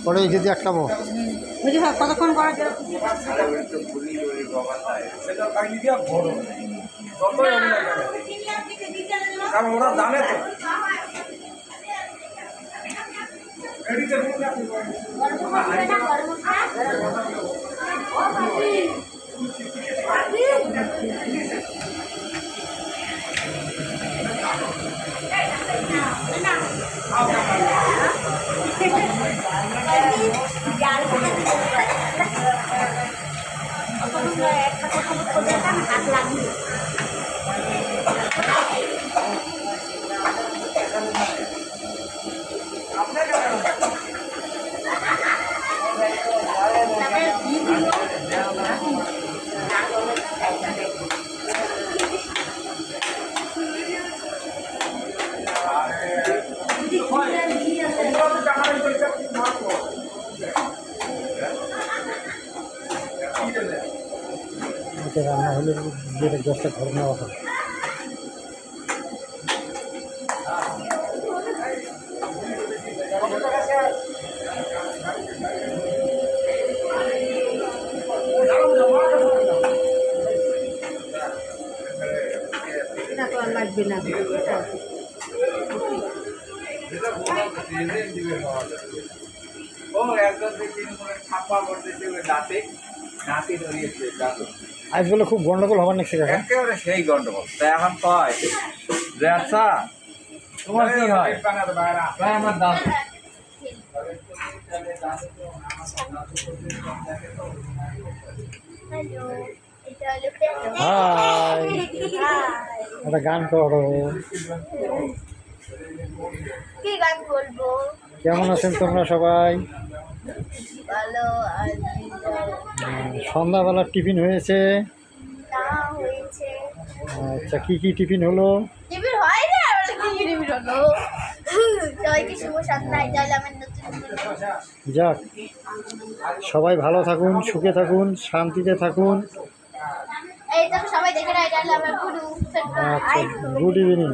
পরে এই যদি একটা বুঝি ভাই কতক্ষণ করা যায় কারণ ওরা জানে রান্না হলে যেটা গ্যাসটা ঘরে নেওয়া হয়। এটা তো আর লাগবে না আজগুলো খুব গন্ডগোল হবার নাকি কাকা? একেবারে সেই গন্ডগোল। তা এখন কয় যে আচ্ছা তোমার কি হয়? ভাই আমার দাম হাই, একটা গান করো। কি গান বলবো? কেমন আছেন তোমরা সবাই? ভালো সন্ধ্যাবেলার টিফিন হয়েছে? না হয়েছে আচ্ছা, কি কি টিফিন হলো? টিভি হয় না আমরা কি টিভি হলো সবাইকে শুভ সন্ধ্যা এটা হলো আমার নতুন ভিডিও। যাক, সবাই ভালো থাকুন, সুখে থাকুন, শান্তিতে থাকুন। এই তো সবাই দেখে না এটা হলো আমার গুরু আচ্ছা, গুড ইভিনিং।